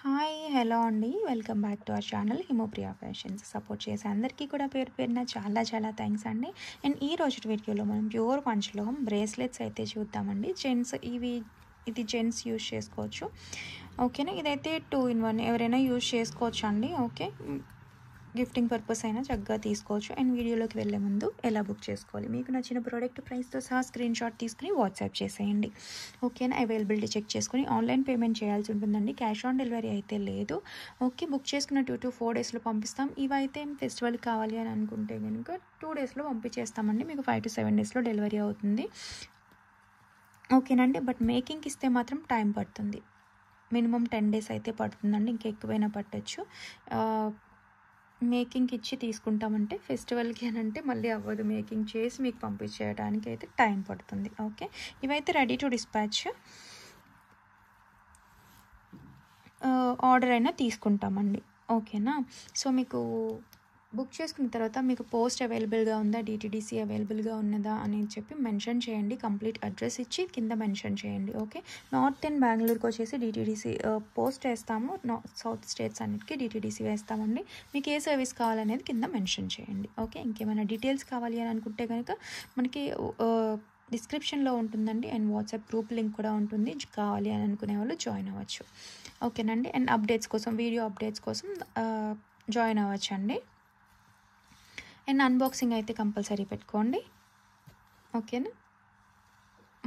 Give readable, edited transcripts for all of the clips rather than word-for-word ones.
Hi hello అండి, welcome back to our channel Himopriya fashions. Support చేసే అందరికీ కూడా పేరు పేరున చాలా చాలా థ్యాంక్స్ అండి. అండ్ ఈ రోజు వీడియోలో మనం ప్యూర్ పంచ్లో బ్రేస్లెట్స్ అయితే చూద్దామండి. ఇది జెంట్స్ యూజ్ చేసుకోవచ్చు, ఓకేనా. ఇదైతే 2-in-1 ఎవరైనా యూజ్ చేసుకోవచ్చు అండి. ఓకే, గిఫ్టింగ్ పర్పస్ అయినా చక్కగా తీసుకోవచ్చు. అండ్ వీడియోలోకి వెళ్ళే ముందు ఎలా బుక్ చేసుకోవాలి, మీకు నచ్చిన ప్రోడక్ట్ ప్రైస్తో సహా స్క్రీన్ షాట్ తీసుకుని వాట్సాప్ చేసేయండి, ఓకేనా. అవైలబిలిటీ చెక్ చేసుకుని ఆన్లైన్ పేమెంట్ చేయాల్సి ఉంటుందండి, క్యాష్ ఆన్ డెలివరీ అయితే లేదు. ఓకే, బుక్ చేసుకున్న 2 to 4 డేస్లో పంపిస్తాం. ఇవైతే ఫెస్టివల్ కావాలి అని అనుకుంటే కనుక 2 డేస్లో పంపించేస్తామండి, మీకు 5 to 7 డేస్లో డెలివరీ అవుతుంది, ఓకేనండి. బట్ మేకింగ్కి ఇస్తే మాత్రం టైం పడుతుంది, మినిమం 10 days అయితే పడుతుందండి, ఇంకా ఎక్కువైనా పట్టచ్చు. మేకింగ్కి ఇచ్చి తీసుకుంటామంటే ఫెస్టివల్కి అని అంటే మళ్ళీ అవ్వదు, మేకింగ్ చేసి మీకు పంపించేయడానికి అయితే టైం పడుతుంది. ఓకే, ఇవైతే రెడీ టు డిస్పాచ్ ఆర్డర్ అయినా తీసుకుంటామండి, ఓకేనా. సో మీకు బుక్ చేసుకున్న తర్వాత మీకు పోస్ట్ అవైలబుల్గా ఉందా, డిటీడీసీ అవైలబుల్గా ఉన్నదా అని చెప్పి మెన్షన్ చేయండి, కంప్లీట్ అడ్రస్ ఇచ్చి కింద మెన్షన్ చేయండి. ఓకే, నార్త్ అండ్ బెంగళూరుకి వచ్చేసి డిటీడీసీ పోస్ట్ వేస్తాము, సౌత్ స్టేట్స్ అన్నిటికీ డిటీడీసీ వేస్తామండి. మీకు ఏ సర్వీస్ కావాలనేది కింద మెన్షన్ చేయండి. ఓకే, ఇంకేమైనా డీటెయిల్స్ కావాలి అని అనుకుంటే కనుక మనకి డిస్క్రిప్షన్లో ఉంటుందండి, అండ్ వాట్సాప్ గ్రూప్ లింక్ కూడా ఉంటుంది, కావాలి అని అనుకునే వాళ్ళు జాయిన్ అవ్వచ్చు, ఓకేనండి. అండ్ అప్డేట్స్ కోసం, వీడియో అప్డేట్స్ కోసం జాయిన్ అవ్వచ్చు అండి. అండ్ అన్బాక్సింగ్ అయితే కంపల్సరీ పెట్టుకోండి, ఓకేనా.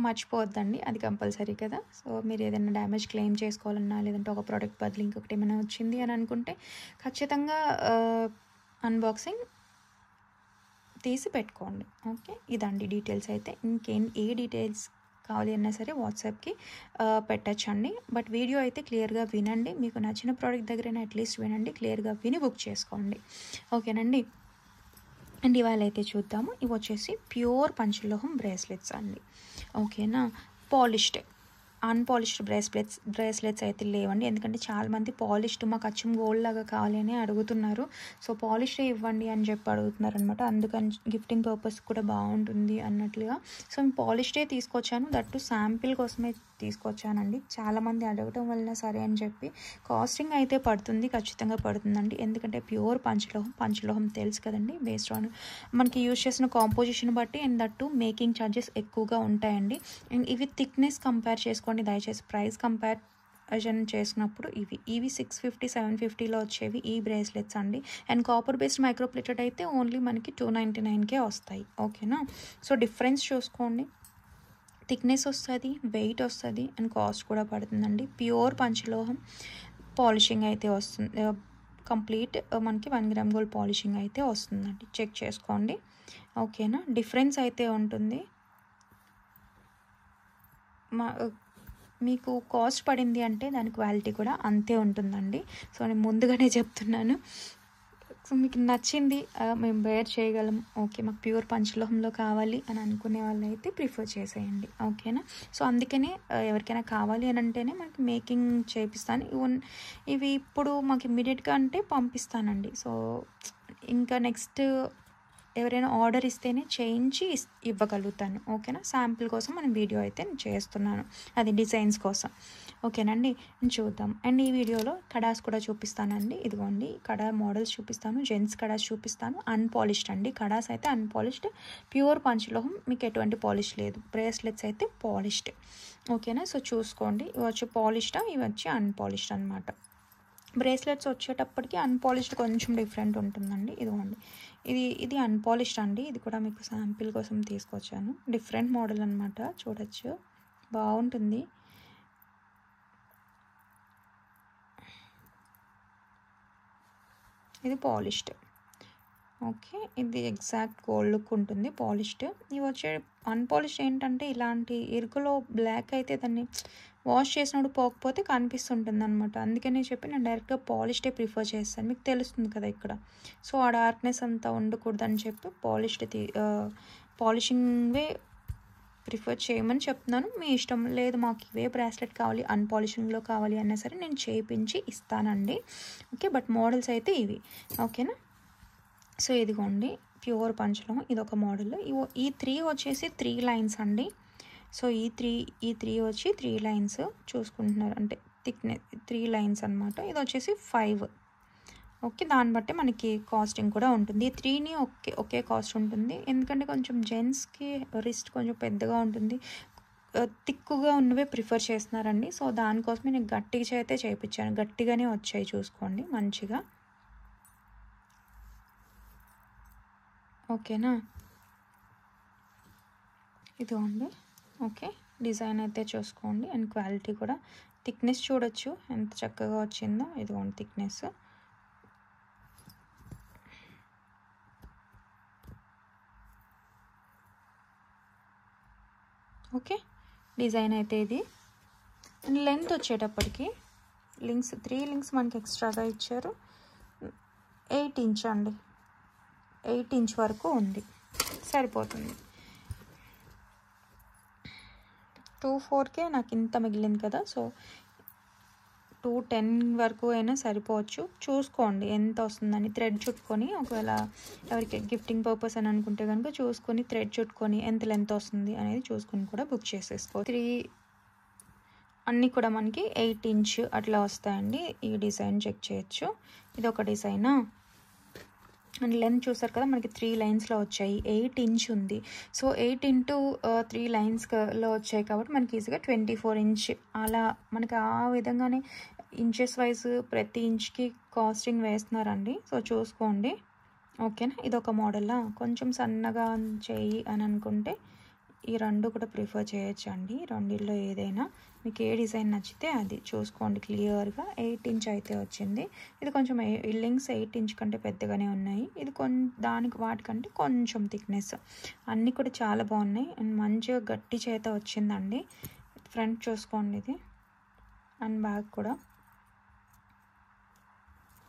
మర్చిపోవద్దండి, అది కంపల్సరీ కదా. సో మీరు ఏదైనా డ్యామేజ్ క్లెయిమ్ చేసుకోవాలన్నా, లేదంటే ఒక ప్రోడక్ట్ బదులు ఇంకొకటి ఏమైనా వచ్చింది అని అనుకుంటే ఖచ్చితంగా అన్బాక్సింగ్ తీసి పెట్టుకోండి. ఓకే, ఇదండి డీటెయిల్స్ అయితే. ఏ డీటెయిల్స్ కావాలి అన్నా సరే వాట్సాప్కి పెట్టచ్చండి. బట్ వీడియో అయితే క్లియర్గా వినండి, మీకు నచ్చిన ప్రోడక్ట్ దగ్గరైనా అట్లీస్ట్ వినండి, క్లియర్గా విని బుక్ చేసుకోండి, ఓకేనండి. అండ్ ఇవాళ అయితే చూద్దాము. ఇవి వచ్చేసి ప్యూర్ పంచలోహం బ్రేస్లెట్స్ అండి, ఓకేనా. పాలిష్డ్, అన్పాలిష్డ్ బ్రేస్లెట్స్ అయితే లేవండి, ఎందుకంటే చాలామంది పాలిష్డ్ మాకు అచ్చం గోల్డ్ లాగా కావాలి అని అడుగుతున్నారు. సో పాలిష్డే ఇవ్వండి అని చెప్పి అడుగుతున్నారు అనమాట, అందుకని గిఫ్టింగ్ పర్పస్ కూడా బాగుంటుంది అన్నట్లుగా. సో నేను పాలిష్డే తీసుకొచ్చాను, దట్టు శాంపిల్ కోసమే తీసుకొచ్చానండి. చాలామంది అడగటం వలన సరే అని చెప్పి కాస్టింగ్ అయితే పడుతుంది, ఖచ్చితంగా పడుతుందండి, ఎందుకంటే ప్యూర్ పంచలోహం తెలుసు కదండి, బేస్డ్ ఆన్ మనకి యూజ్ చేసిన కాంపోజిషన్ బట్టి, అండ్ దట్టు మేకింగ్ ఛార్జెస్ ఎక్కువగా ఉంటాయండి. అండ్ ఇవి థిక్నెస్ కంపేర్ చేసుకోండి దయచేసి, ప్రైస్ కంపారిజన్ చేసినప్పుడు ఇవి 650-750లో వచ్చేవి ఈ బ్రేస్లెట్స్ అండి. అండ్ కాపర్ బేస్డ్ మైక్రోప్లేటెడ్ అయితే ఓన్లీ మనకి 299కే వస్తాయి, ఓకేనా. సో డిఫరెన్స్ చూసుకోండి, థిక్నెస్ వస్తుంది, వెయిట్ వస్తుంది, అండ్ కాస్ట్ కూడా పడుతుందండి. ప్యూర్ పంచలోహం పాలిషింగ్ అయితే వస్తుంది, కంప్లీట్ మనకి 1 గ్రామ్ గోల్డ్ పాలిషింగ్ అయితే వస్తుందండి, చెక్ చేసుకోండి, ఓకేనా. డిఫరెన్స్ అయితే ఉంటుంది, మీకు కాస్ట్ పడింది అంటే దాని క్వాలిటీ కూడా అంతే ఉంటుందండి. సో నేను ముందుగానే చెప్తున్నాను. సో మీకు నచ్చింది, మేము బేర్ చేయగలం, ఓకే, మాకు ప్యూర్ పంచలోహంలో కావాలి అని అనుకునే వాళ్ళు అయితే ప్రిఫర్ చేసేయండి, ఓకేనా. సో అందుకనే ఎవరికైనా కావాలి అని అంటేనే మనకి మేకింగ్ చేపిస్తాను. ఇవి ఇప్పుడు మాకు ఇమ్మీడియట్గా అంటే పంపిస్తానండి. సో ఇంకా నెక్స్ట్ ఎవరైనా ఆర్డర్ ఇస్తేనే చేయించి ఇవ్వగలుగుతాను, ఓకేనా. శాంపిల్ కోసం మనం వీడియో అయితే నేను చేస్తున్నాను, అది డిజైన్స్ కోసం, ఓకేనండి. చూద్దాం. అండ్ ఈ వీడియోలో కడాస్ కూడా చూపిస్తానండి, ఇదిగోండి కడా మోడల్స్ చూపిస్తాను, జెంట్స్ కడాస్ చూపిస్తాను, అన్పాలిష్డ్ అండి. కడాస్ అయితే అన్పాలిష్డ్, ప్యూర్ పంచలోహం, మీకు ఎటువంటి పాలిష్ లేదు. బ్రేస్లెట్స్ అయితే పాలిష్డ్, ఓకేనా. సో చూసుకోండి, ఇవి వచ్చి పాలిష్డా, ఇవి వచ్చి అన్పాలిష్డ్ అనమాట. బ్రేస్లెట్స్ వచ్చేటప్పటికి అన్పాలిష్డ్ కొంచెం డిఫరెంట్ ఉంటుందండి, ఇదిగోండి ఇది అన్పాలిష్డ్ అండి. ఇది కూడా మీకు శాంపిల్ కోసం తీసుకొచ్చాను, డిఫరెంట్ మోడల్ అనమాట, చూడొచ్చు, బాగుంటుంది. ఇది పాలిష్డ్, ఓకే, ఇది ఎగ్జాక్ట్ గోల్డ్ లుక్ ఉంటుంది పాలిష్డ్. ఇవి వచ్చే అన్పాలిష్డ్ ఏంటంటే ఇలాంటి ఇరుకులో బ్లాక్ అయితే దాన్ని వాష్ చేసినప్పుడు పోకపోతే కనిపిస్తుంటుంది అనమాట, అందుకనే చెప్పి నేను డైరెక్ట్గా పాలిష్డే ప్రిఫర్ చేస్తాను, మీకు తెలుస్తుంది కదా ఇక్కడ. సో ఆ డార్క్నెస్ అంతా ఉండకూడదని చెప్పి పాలిషింగ్వే ప్రిఫర్ చేయమని చెప్తున్నాను, మీ ఇష్టం. లేదు మాకు ఇవే బ్రాస్లెట్ కావాలి, అన్పాలిషింగ్లో కావాలి అన్నా సరే నేను చేయించి ఇస్తానండి, ఓకే. బట్ మోడల్స్ అయితే ఇవి, ఓకేనా. సో ఇదిగోండి ప్యూర్ పంచలోహం, ఇది ఒక మోడల్. ఈ 3 వచ్చేసి 3 లైన్స్ అండి. సో ఈ త్రీ వచ్చి 3 లైన్స్ చూసుకుంటున్నారు, అంటే థిక్నెస్ 3 లైన్స్ అనమాట. ఇది వచ్చేసి 5. ఓకే, దాన్ని బట్టి మనకి కాస్టింగ్ కూడా ఉంటుంది. 3ని ఒకే కాస్ట్ ఉంటుంది, ఎందుకంటే కొంచెం జెంట్స్కి రిస్ట్ కొంచెం పెద్దగా ఉంటుంది, థిక్గా ఉన్నవే ప్రిఫర్ చేస్తున్నారండి. సో దానికోసమే నేను గట్టిగా అయితే చేయించాను. గట్టిగానే వచ్చాయి, చూసుకోండి మంచిగా. ఓకేనా, ఇదిగోండి. ఓకే, డిజైన్ అయితే చూసుకోండి. అండ్ క్వాలిటీ కూడా, థిక్నెస్ చూడొచ్చు ఎంత చక్కగా వచ్చిందో. ఇదిగోండి థిక్నెస్. ఓకే, డిజైన్ అయితే ఇది. అండ్ లెంత్ వచ్చేటప్పటికి 3 లింక్స్ మనకి ఎక్స్ట్రాగా ఇచ్చారు. 8 ఇంచ్ అండి, 8 ఇంచ్ వరకు ఉంది, సరిపోతుంది. 2/4కే నాకు ఇంత మిగిలింది కదా, సో 210 వరకు అయినా సరిపోవచ్చు. చూసుకోండి ఎంత వస్తుందని, థ్రెడ్ చుట్టుకొని, ఒకవేళ ఎవరికి గిఫ్టింగ్ పర్పస్ అని అనుకుంటే కనుక చూసుకొని థ్రెడ్ చుట్టుకొని ఎంత లెంత్ వస్తుంది అనేది చూసుకొని కూడా బుక్ చేసేసుకో. 3 అన్నీ కూడా మనకి 8 ఇంచ్ అట్లా వస్తాయండి. ఈ డిజైన్ చెక్ చేయొచ్చు. ఇది ఒక డిజైనా. అండ్ లెంత్ చూసారు కదా, మనకి 3 లైన్స్లో వచ్చాయి. 8 ఇంచ్ ఉంది. సో 8 ఇంటూ 3 లైన్స్లో వచ్చాయి కాబట్టి మనకి ఈజీగా 24 ఇంచ్ అలా మనకి ఆ విధంగానే ఇంచెస్ వైజ్ ప్రతి ఇంచ్కి కాస్టింగ్ వేస్తున్నారండి. సో చూసుకోండి. ఓకేనా, ఇదొక మోడల్లా. కొంచెం సన్నగా చేయి అని అనుకుంటే ఈ 2 కూడా ప్రిఫర్ చేయొచ్చండి. రెండిల్లో ఏదైనా మీకు ఏ డిజైన్ నచ్చితే అది చూసుకోండి క్లియర్గా. 8 ఇంచ్ అయితే వచ్చింది. ఇది కొంచెం లింక్స్ 8 ఇంచ్ కంటే పెద్దగానే ఉన్నాయి. ఇది వాటికంటే కొంచెం థిక్నెస్. అన్నీ కూడా చాలా బాగున్నాయి. అండ్ మంచిగా గట్టి చేత వచ్చిందండి. ఫ్రంట్ చూసుకోండి ఇది, అండ్ బ్యాక్ కూడా.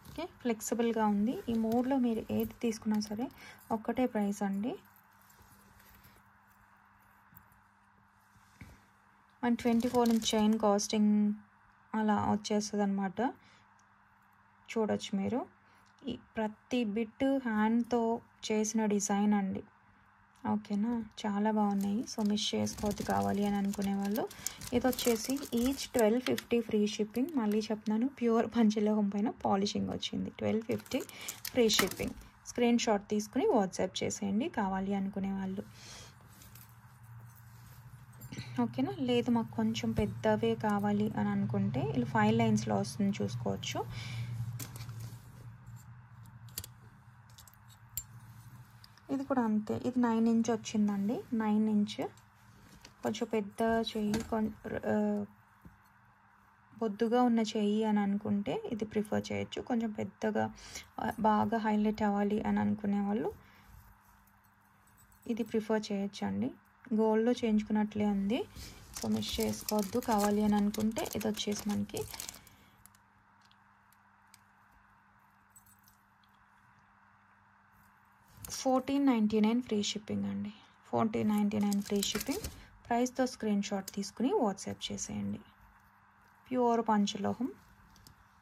ఓకే, ఫ్లెక్సిబుల్గా ఉంది. ఈ 3లో మీరు ఏది తీసుకున్నా సరే ఒక్కటే ప్రైస్ అండి. 24 ఇంచ్ చైన్ కాస్టింగ్ అలా వచ్చేస్తుంది అనమాట. చూడొచ్చు మీరు. ఈ ప్రతి బిట్ హ్యాండ్తో చేసిన డిజైన్ అండి. ఓకేనా, చాలా బాగున్నాయి. సో మిస్ చేసుకోవద్దు కావాలి అని అనుకునే వాళ్ళు. ఇది వచ్చేసి ఈచ్ 1250 ఫ్రీ షిప్పింగ్. మళ్ళీ చెప్తున్నాను, ప్యూర్ పంచలోహం పైన పాలిషింగ్ వచ్చింది. 1250 ఫ్రీ షిప్పింగ్. స్క్రీన్ షాట్ తీసుకుని వాట్సాప్ చేసేయండి కావాలి అనుకునే వాళ్ళు. ఓకేనా, లేదు మాకు కొంచెం పెద్దవే కావాలి అని అనుకుంటే ఇలా 5 లైన్స్లో వస్తుంది, చూసుకోవచ్చు. ఇది కూడా అంతే. ఇది 9 ఇంచ్ వచ్చిందండి. 9 ఇంచ్ కొంచెం పెద్ద చెయ్యి, బొద్దుగా ఉన్న చెయ్యి అని అనుకుంటే ఇది ప్రిఫర్ చేయొచ్చు. కొంచెం పెద్దగా బాగా హైలైట్ అవ్వాలి అని అనుకునే వాళ్ళు ఇది ప్రిఫర్ చేయొచ్చు అండి. గోల్డ్లో చేయించుకున్నట్లే ఉంది. సో మిస్ చేసుకోవద్దు కావాలి అని అనుకుంటే. ఇది వచ్చేసి మనకి 1499 ఫ్రీ షిప్పింగ్ అండి. 1499 ఫ్రీ షిప్పింగ్. ప్రైస్తో స్క్రీన్ షాట్ తీసుకుని వాట్సాప్ చేసేయండి. ప్యూర్ పంచలోహం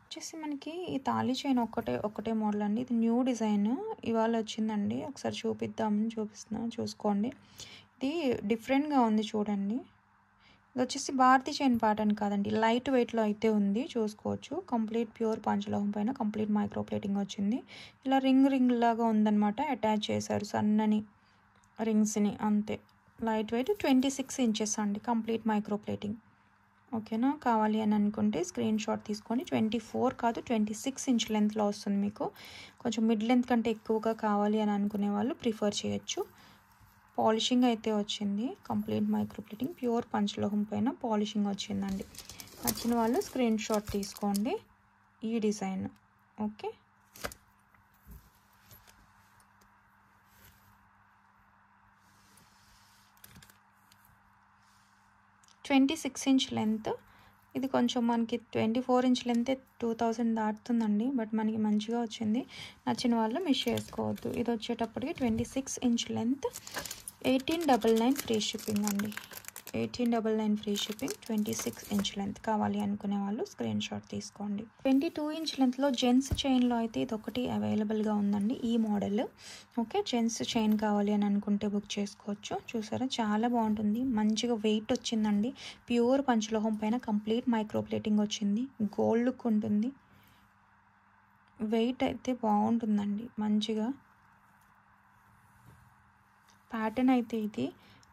వచ్చేసి మనకి ఈ తాళీ చైన్ ఒక్కటే మోడల్ అండి. ఇది న్యూ డిజైన్ ఇవాళ వచ్చిందండి. ఒకసారి చూపిస్తున్నాను, చూసుకోండి. ఇది డిఫరెంట్గా ఉంది చూడండి. ఇది వచ్చేసి భారతీ చైన్ ప్యాటర్న్ కాదండి, లైట్ వెయిట్లో అయితే ఉంది, చూసుకోవచ్చు. కంప్లీట్ ప్యూర్ పంచలోహం పైన కంప్లీట్ మైక్రో ప్లేటింగ్ వచ్చింది. ఇలా రింగ్ లాగా ఉందన్నమాట. అటాచ్ చేశారు సన్నని రింగ్స్ని, అంతే. లైట్ వెయిట్ 26 ఇంచెస్ అండి, కంప్లీట్ మైక్రో ప్లేటింగ్. ఓకేనా, కావాలి అని అనుకుంటే స్క్రీన్ షాట్ తీసుకొని 24 కాదు 26 ఇంచ్ లెంత్లో వస్తుంది మీకు. కొంచెం మిడ్ లెంత్ కంటే ఎక్కువగా కావాలి అని అనుకునే వాళ్ళు ప్రిఫర్ చేయొచ్చు. పాలిషింగ్ అయితే వచ్చింది, కంప్లీట్ మైక్రో ప్లేటింగ్, ప్యూర్ పంచలోహం పైన పాలిషింగ్ వచ్చిందండి. నచ్చిన వాళ్ళు స్క్రీన్ షాట్ తీసుకోండి. ఈ డిజైన్ ఓకే. (26 inch length). ఇది కొంచెం మనకి 24 ఇంచ్ లెంత్ 2000 దాటుతుందండి, బట్ మనకి మంచిగా వచ్చింది. నచ్చిన వాళ్ళు మిస్ చేసుకోవద్దు. ఇది వచ్చేటప్పటికి 26 ఇంచ్ లెంత్, 1899 ఫ్రీ షిప్పింగ్ అండి. 1899 ఫ్రీ షిప్పింగ్. 26 ఇంచ్ లెంత్ కావాలి అనుకునే వాళ్ళు స్క్రీన్ షాట్ తీసుకోండి. 22 ఇంచ్ లెంత్లో జెంట్స్ చైన్లో అయితే ఇది ఒకటి అవైలబుల్గా ఉందండి ఈ మోడల్. ఓకే, జెంట్స్ చైన్ కావాలి అని అనుకుంటే బుక్ చేసుకోవచ్చు. చూసారా చాలా బాగుంటుంది, మంచిగా వెయిట్ వచ్చిందండి. ప్యూర్ పంచలోహం పైన కంప్లీట్ మైక్రో ప్లేటింగ్ వచ్చింది, గోల్డ్ లుక్ ఉంటుంది. వెయిట్ అయితే బాగుంటుందండి మంచిగా. ప్యాటర్న్ అయితే ఇది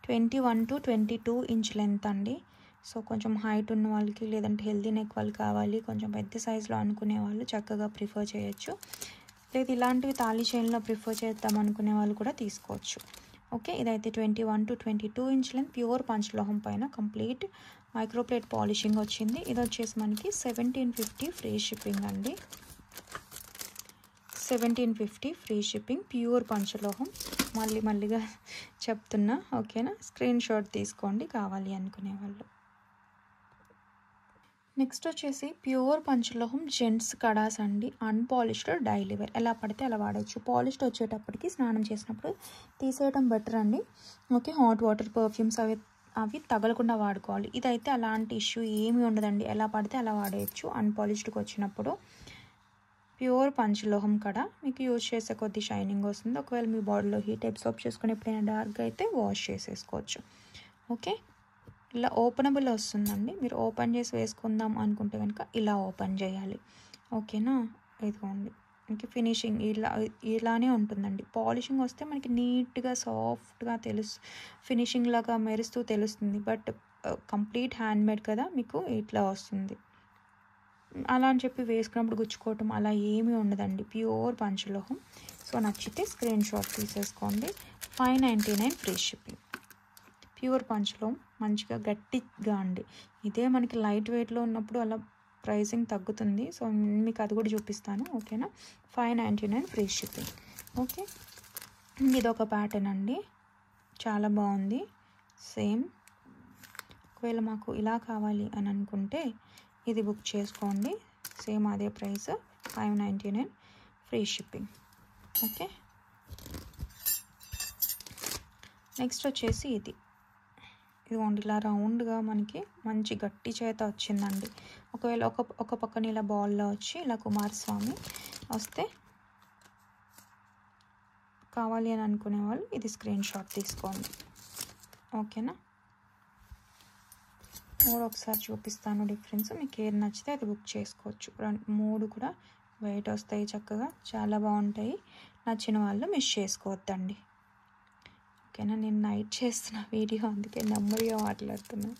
21 to 22 ఇంచ్ లెంత్ అండి. సో కొంచెం హైట్ ఉన్న వాళ్ళకి లేదంటే హెల్దీ నెక్ వాళ్ళు కావాలి కొంచెం పెద్ద సైజులో అనుకునే వాళ్ళు చక్కగా ప్రిఫర్ చేయొచ్చు. లేదు ఇలాంటివి తాళీ చైన్లో ప్రిఫర్ చేద్దాం అనుకునే వాళ్ళు కూడా తీసుకోవచ్చు. ఓకే, ఇదైతే 21 to 22 ఇంచ్ లెంత్ ప్యూర్ పంచలోహం పైన కంప్లీట్ మైక్రోప్లేట్ పాలిషింగ్ వచ్చింది. ఇది వచ్చేసి మనకి 1750 ఫ్రీ షిప్పింగ్ అండి. 1750 ఫ్రీ షిప్పింగ్, ప్యూర్ పంచలోహం. మళ్ళీగా చెప్తున్నా, ఓకేనా. స్క్రీన్ షాట్ తీసుకోండి కావాలి అనుకునే వాళ్ళు. నెక్స్ట్ వచ్చేసి ప్యూర్ పంచలోహం జెంట్స్ కడాస్ అండి. అన్పాలిష్డ్ డైలీ వేర్, ఎలా పడితే అలా వాడచ్చు. పాలిష్డ్ వచ్చేటప్పటికి స్నానం చేసినప్పుడు తీసేయడం బెటర్ అండి. ఓకే, హాట్ వాటర్ పర్ఫ్యూమ్స్ అవి తగలకుండా వాడుకోవాలి. ఇదైతే అలాంటి ఇష్యూ ఏమీ ఉండదండి, ఎలా పడితే అలా వాడేయచ్చు. అన్పాలిష్డ్కి వచ్చినప్పుడు ప్యూర్ పంచలోహం కడ మీకు యూజ్ చేసే కొద్ది షైనింగ్ వస్తుంది. ఒకవేళ మీ బాడీలో హీట్ అబ్సార్బ్ చేసుకుని ఎప్పుడైనా డార్క్గా అయితే వాష్ చేసేసుకోవచ్చు. ఓకే, ఇలా ఓపెనబుల్ వస్తుందండి. మీరు ఓపెన్ చేసి వేసుకుందాం అనుకుంటే కనుక ఇలా ఓపెన్ చేయాలి. ఓకేనా, ఇదిగోండి మనకి ఫినిషింగ్ ఇలానే ఉంటుందండి. పాలిషింగ్ వస్తే మనకి నీట్గా సాఫ్ట్గా ఫినిషింగ్ లాగా మెరుస్తూ తెలుస్తుంది. బట్ కంప్లీట్ హ్యాండ్మేడ్ కదా, మీకు ఇట్లా వస్తుంది. అలా అని చెప్పి వేసుకున్నప్పుడు గుచ్చుకోవటం అలా ఏమీ ఉండదండి, ప్యూర్ పంచలోహం. సో నచ్చితే స్క్రీన్ షాట్ తీసేసుకోండి. 599 ఫ్రీ షిప్పింగ్. ప్యూర్ పంచలోహం మంచిగా గట్టిగా అండి. ఇదే మనకి లైట్ వెయిట్లో ఉన్నప్పుడు అలా ప్రైసింగ్ తగ్గుతుంది. సో మీకు అది కూడా చూపిస్తాను. ఓకేనా, 599 ఫ్రీ షిప్పింగ్. ఓకే, ఇదొక ప్యాటర్న్ అండి, చాలా బాగుంది. సేమ్ ఒకవేళ మాకు ఇలా కావాలి అని అనుకుంటే ఇది బుక్ చేసుకోండి. సేమ్ అదే price 599 free shipping. Okay, next వచ్చేసి ఇదిగోండి ఇలా రౌండ్గా మనకి మంచి గట్టి చేత వచ్చిందండి. ఒకవేళ ఒక పక్కన ఇలా బాల్లో వచ్చి ఇలా కుమారస్వామి వస్తే కావాలి అని అనుకునే వాళ్ళు ఇది స్క్రీన్ షాట్ తీసుకోండి. ఓకేనా, ఒకసారి చూపిస్తాను డిఫరెన్స్. మీకు ఏది నచ్చితే అది బుక్ చేసుకోవచ్చు. 3 కూడా వెయిట్ వస్తాయి చక్కగా, చాలా బాగుంటాయి. నచ్చిన వాళ్ళు మిస్ చేసుకోవద్దండి. ఓకేనా, నేను నైట్ చేస్తున్న వీడియో అందుకే నెమ్మదిగా మాట్లాడుతున్నా.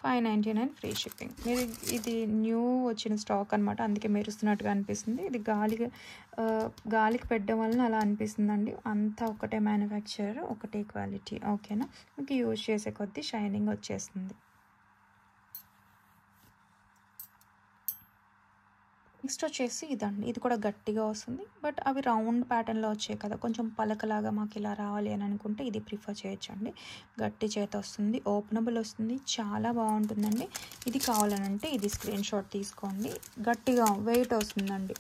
$599 ఫ్రీ షిప్పింగ్. మీరు ఇది న్యూ వచ్చిన స్టాక్ అనమాట, అందుకే మెరుస్తున్నట్టుగా అనిపిస్తుంది. ఇది గాలికి పెట్టడం వలన అలా అనిపిస్తుందండి. అంతా ఒకటే మ్యానుఫ్యాక్చరర్, ఒకటే క్వాలిటీ. ఓకేనా, మీకు యూజ్ చేసే కొద్దీ షైనింగ్ వచ్చేస్తుంది. నెక్స్ట్ వచ్చేసి ఇదండి, ఇది కూడా గట్టిగా వస్తుంది. బట్ అవి రౌండ్ ప్యాటర్న్లో వచ్చాయి కదా, కొంచెం పలకలాగా మాకు ఇలా రావాలి అని అనుకుంటే ఇది ప్రిఫర్ చేయొచ్చండి. గట్టి చేత వస్తుంది, ఓపెనబుల్ వస్తుంది, చాలా బాగుంటుందండి. ఇది కావాలనంటే ఇది స్క్రీన్ షాట్ తీసుకోండి. గట్టిగా వెయిట్ వస్తుందండి.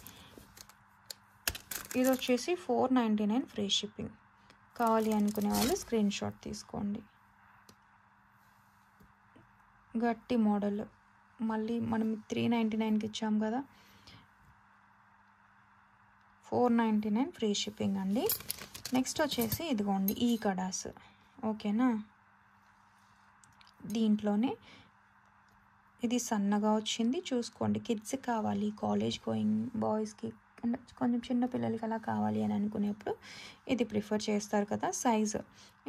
ఇది వచ్చేసి 499 ఫ్రీ షిప్పింగ్. కావాలి అనుకునే వాళ్ళు స్క్రీన్ షాట్ తీసుకోండి. గట్టి మోడల్, మళ్ళీ మనం 399కి ఇచ్చాం కదా, 499 ఫ్రీ షిప్పింగ్ అండి. నెక్స్ట్ వచ్చేసి ఇదిగోండి ఈ కడాస్. ఓకేనా, దీంట్లోనే ఇది సన్నగా వచ్చింది, చూసుకోండి. కిడ్స్కి కావాలి, కాలేజ్ గోయింగ్ బాయ్స్కి అంటే కొంచెం చిన్న పిల్లలకి అలా కావాలి అని అనుకునేప్పుడు ఇది ప్రిఫర్ చేస్తారు కదా. సైజు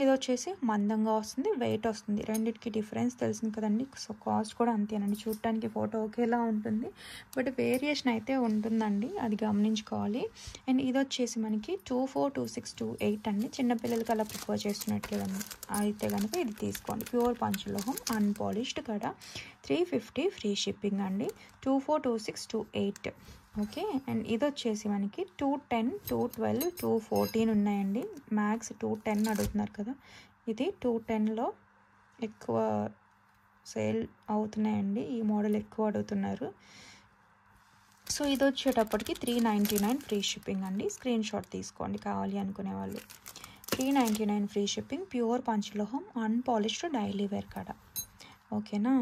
ఇది వచ్చేసి మందంగా వస్తుంది, వెయిట్ వస్తుంది. రెండింటికి డిఫరెన్స్ తెలిసింది కదండి. సో కాస్ట్ కూడా అంతేనండి. చూడటానికి ఫోటో ఒకేలా ఉంటుంది, బట్ వేరియేషన్ అయితే ఉంటుందండి, అది గమనించుకోవాలి. అండ్ ఇది వచ్చేసి మనకి 24, 26, 28 అండి. చిన్నపిల్లలకి అలా ప్రిఫర్ చేస్తున్నట్టు అయితే కనుక ఇది తీసుకోండి. ప్యూర్ పంచలోహం అన్పాలిష్డ్ కూడా 350 ఫ్రీ షిప్పింగ్ అండి. 24, 26, 28. ఓకే, అండ్ ఇది వచ్చేసి మనకి 210, 212, 214 ఉన్నాయండి. మ్యాక్స్ 210 అడుగుతున్నారు కదా, ఇది 210లో ఎక్కువ సేల్ అవుతున్నాయండి. ఈ మోడల్ ఎక్కువ అడుగుతున్నారు. సో ఇది వచ్చేటప్పటికి 399 ఫ్రీ షిప్పింగ్ అండి. స్క్రీన్ షాట్ తీసుకోండి కావాలి అనుకునే వాళ్ళు. 399 ఫ్రీ షిప్పింగ్, ప్యూర్ పంచలోహం, అన్పాలిష్డ్ డైలీ వేర్ కాడ. ఓకేనా.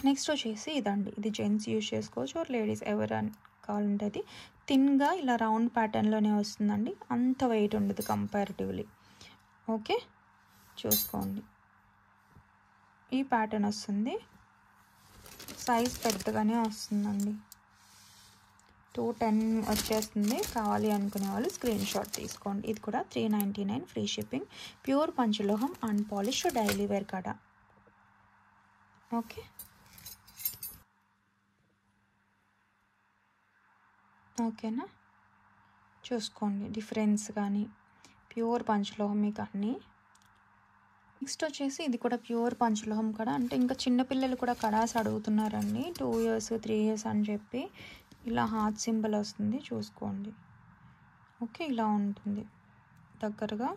నెక్స్ట్ వచ్చేసి ఇదండి, ఇది జెంట్స్ యూజ్ చేసుకోవచ్చు ఆర్ లేడీస్ ఎవరైనా కావాలంటే. అది థిన్గా ఇలా రౌండ్ ప్యాటర్న్లోనే వస్తుందండి, అంత వెయిట్ ఉండదు కంపారిటివ్లీ. ఓకే, చూసుకోండి. ఈ ప్యాటర్న్ వస్తుంది, సైజ్ పెద్దగానే వస్తుందండి, 210 వచ్చేస్తుంది. కావాలి అనుకునే వాళ్ళు స్క్రీన్ షాట్ తీసుకోండి. ఇది కూడా 399 ఫ్రీ షిప్పింగ్, ప్యూర్ పంచలోహం, అన్పాలిష్డ్ డైలీ వేర్ కాడ. ఓకే, ఓకేనా. చూసుకోండి డిఫరెన్స్ కానీ, ప్యూర్ పంచలోహం మీకు అన్నీ. నెక్స్ట్ వచ్చేసి ఇది కూడా ప్యూర్ పంచలోహం కడ. అంటే ఇంకా చిన్నపిల్లలు కూడా కడాస్ అడుగుతున్నారండి, 2 years 3 years అని చెప్పి. ఇలా హార్ట్ సింబల్ వస్తుంది, చూసుకోండి. ఓకే, ఇలా ఉంటుంది దగ్గరగా.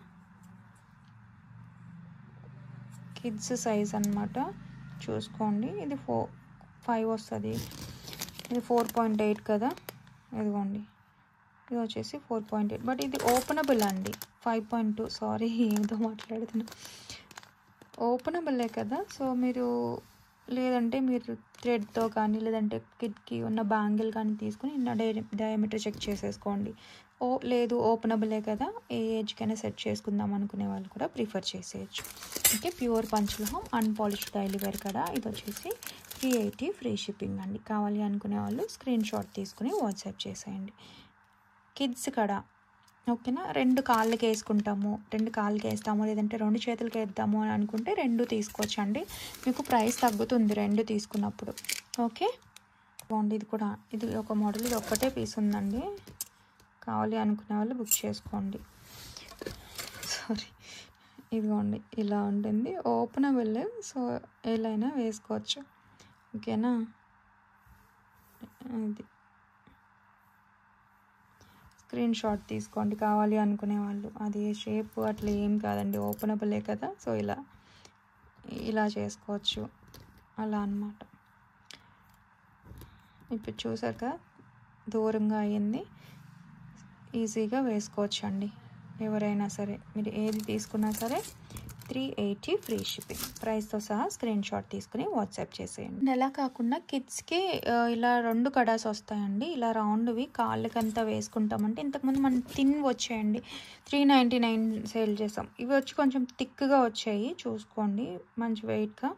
కిడ్స్ సైజ్ అన్నమాట, చూసుకోండి. ఇది 5 వస్తుంది, ఇది 4.8 కదా. ఇదిగోండి, ఇది వచ్చేసి 4.8, బట్ ఇది ఓపెనబుల్ అండి. 5.2, సారీ ఏదో మాట్లాడుతున్నా, ఓపెనబుల్లే కదా. సో మీరు లేదంటే మీరు థ్రెడ్తో కానీ లేదంటే కిడ్కి ఉన్న బ్యాంగిల్ కానీ తీసుకుని డయామీటర్ చెక్ చేసేసుకోండి. లేదు ఓపెనబులే కదా, ఏ ఏజ్కైనా సెట్ చేసుకుందాం అనుకునే వాళ్ళు కూడా ప్రిఫర్ చేసేయచ్చు. ఓకే, ప్యూర్ పంచలోహం, అన్పాలిష్డ్ డైలీ వేర్ కదా. ఇది వచ్చేసి 380 ఫ్రీ షిప్పింగ్ అండి. కావాలి అనుకునే వాళ్ళు స్క్రీన్ షాట్ తీసుకుని వాట్సాప్ చేసేయండి. కిడ్స్ కూడా ఓకేనా. 2 కాళ్ళకి వేసుకుంటాము, 2 కాళ్ళకి వేస్తాము, లేదంటే 2 చేతులకి వేద్దాము అని అనుకుంటే 2 తీసుకోవచ్చు అండి. మీకు ప్రైస్ తగ్గుతుంది 2 తీసుకున్నప్పుడు. ఓకే, బాగుంది. ఇది కూడా, ఇది ఒక మోడల్, ఇది ఒక్కటే పీస్ ఉందండి. కావాలి అనుకునే వాళ్ళు బుక్ చేసుకోండి. సారీ, ఇదిగోండి ఇలా ఉంటుంది, ఓపెనబుల్. సో ఎలా అయినా వేసుకోవచ్చు. ఓకేనా. ఇది స్క్రీన్ షాట్ తీసుకోండి కావాలి అనుకునే వాళ్ళు. అది షేప్ అట్లా ఏం కాదండి, ఓపెనబులే కదా. సో ఇలా చేసుకోవచ్చు, అలా అన్నమాట. ఇప్పుడు చూసాక దూరంగా అయ్యింది, ఈజీగా వేసుకోవచ్చు అండి ఎవరైనా సరే. మీరు ఏది తీసుకున్నా సరే 380 ఫ్రీ షిప్పింగ్, ప్రైస్తో సహా స్క్రీన్ షాట్ తీసుకుని వాట్సాప్ చేసేయండి. అలా కాకుండా కిడ్స్కి ఇలా 2 కడాస్ వస్తాయండి, ఇలా రౌండ్వి కాళ్ళకంతా వేసుకుంటామంటే. ఇంతకుముందు మనం థిన్ వచ్చాయండి, 399 సేల్ చేసాం. ఇవి వచ్చి కొంచెం థిక్గా వచ్చాయి, చూసుకోండి, మంచి వెయిట్గా.